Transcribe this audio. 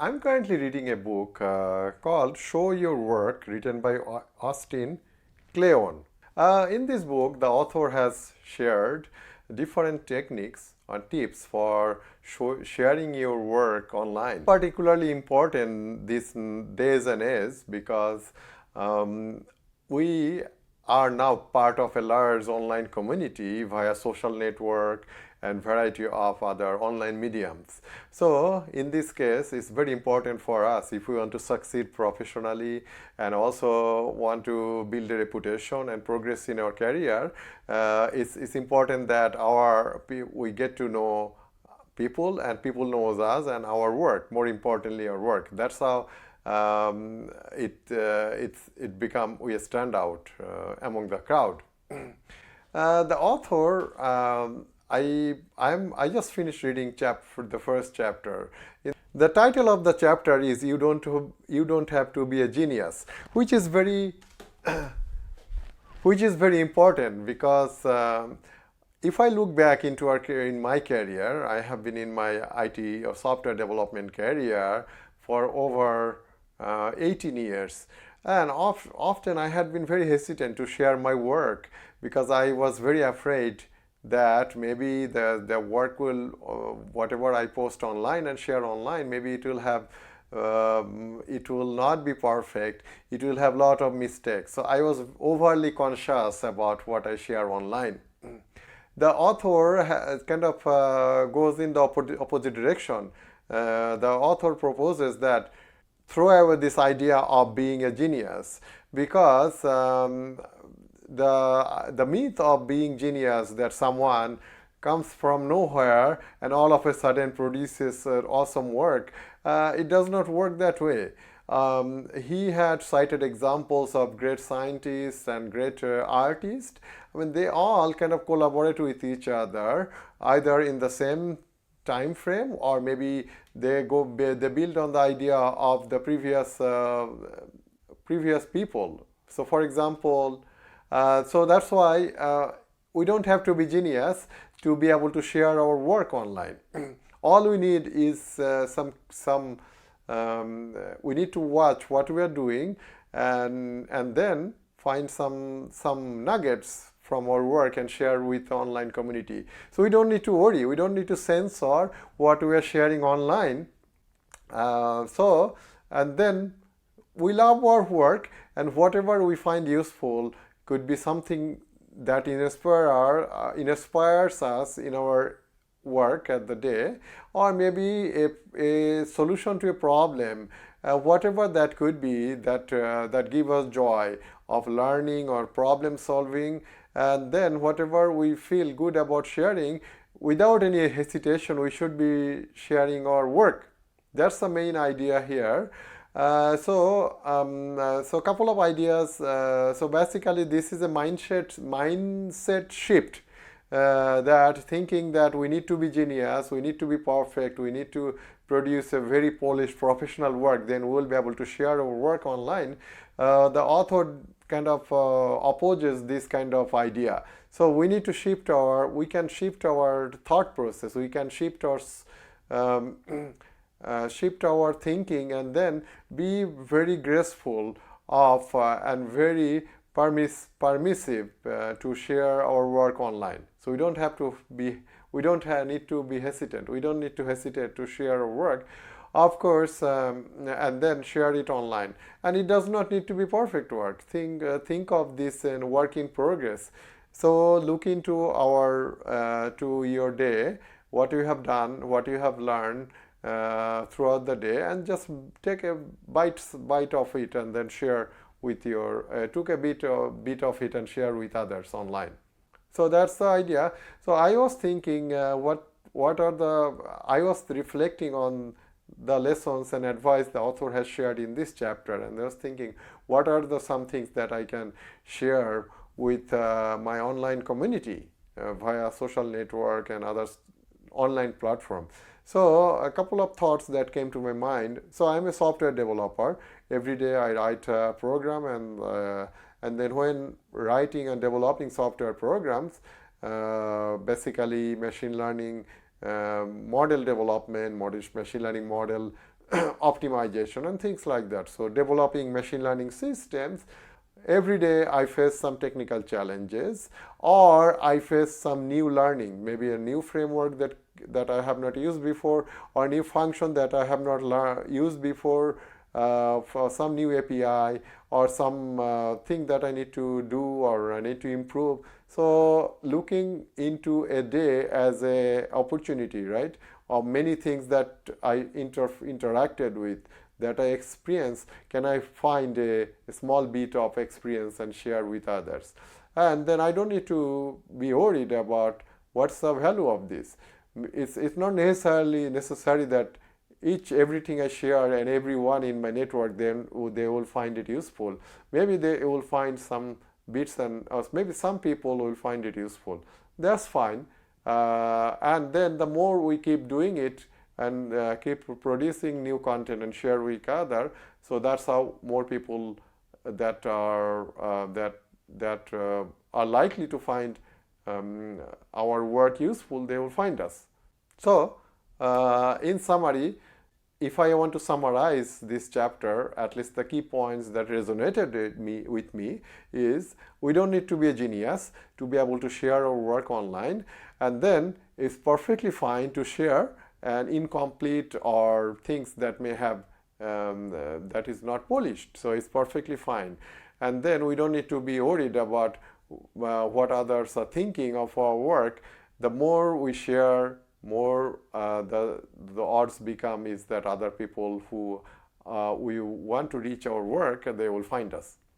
I'm currently reading a book called Show Your Work, written by Austin Kleon. In this book, the author has shared different techniques and tips for sharing your work online. Particularly important these days and age because um, we are now part of a large online community via social network and variety of other online mediums. So in this case, it's very important for us if we want to succeed professionally and also want to build a reputation and progress in our career. It's important that we get to know people and people knows us and our work. More importantly, our work. That's how it become we stand out among the crowd. The author, I just finished reading the first chapter. The title of the chapter is "You don't have to be a genius," which is very important because if I look back in my career, I have been in my IT or software development career for over 18 years. And often I had been very hesitant to share my work because I was very afraid that maybe the work will, whatever I post online and share online, maybe it will not be perfect. It will have a lot of mistakes. So I was overly conscious about what I share online. The author kind of goes in the opposite direction. The author proposes that throw away this idea of being a genius because the myth of being genius, that someone comes from nowhere and all of a sudden produces awesome work, it does not work that way. He had cited examples of great scientists and great artists. I mean, they all kind of collaborate with each other, either in the same time frame or maybe they build on the idea of the previous people. So, for example, so that's why we don't have to be genius to be able to share our work online. All we need is we need to watch what we are doing and then find some nuggets from our work and share with the online community. So we don't need to worry. We don't need to censor what we are sharing online. And then we love our work, and whatever we find useful could be something that inspires us in our work at the day, or maybe a solution to a problem, whatever that could be, that give us joy of learning or problem solving. And then whatever we feel good about sharing, without any hesitation, we should be sharing our work. That's the main idea here. So a couple of ideas. So basically, this is a mindset shift. That thinking that we need to be genius, we need to be perfect, we need to produce a very polished professional work, then we'll be able to share our work online. The author kind of opposes this kind of idea. So we need to we can shift our thought process, we can shift our thinking, and then be very graceful of and very permissive to share our work online. So we don't need to be hesitant. We don't need to hesitate to share our work, of course, and then share it online. And it does not need to be perfect work. Think of this in work in progress. So look into to your day, what you have done, what you have learned throughout the day, and just take a bite of it and then share with took a bit of it and share with others online. So that's the idea. So I was thinking, I was reflecting on the lessons and advice the author has shared in this chapter, and I was thinking, what are some things that I can share with my online community via social network and other online platform. So a couple of thoughts that came to my mind. So I'm a software developer. Every day I write a program, and then when writing and developing software programs, basically machine learning model development, machine learning model optimization and things like that. So developing machine learning systems, every day I face some technical challenges, or I face some new learning, maybe a new framework that I have not used before, or a new function that I have not used before, for some new API, or some thing that I need to do or I need to improve. So looking into a day as a opportunity, right, of many things that I interacted with, that I experience, can I find a small bit of experience and share with others? And then I don't need to be worried about what's the value of this. It's not necessary that everything I share and everyone in my network, then they will find it useful. Maybe they will find some bits, and or maybe some people will find it useful. That's fine. And then the more we keep doing it and keep producing new content and share with other, so that's how more people that are likely to find our work useful, they will find us. So in summary, if I want to summarize this chapter, at least the key points that resonated with me is, we don't need to be a genius to be able to share our work online, and then it's perfectly fine to share an incomplete or things that may have that is not polished. So it's perfectly fine. And then we don't need to be worried about what others are thinking of our work. The more we share, more the odds become is that other people who we want to reach our work, they will find us.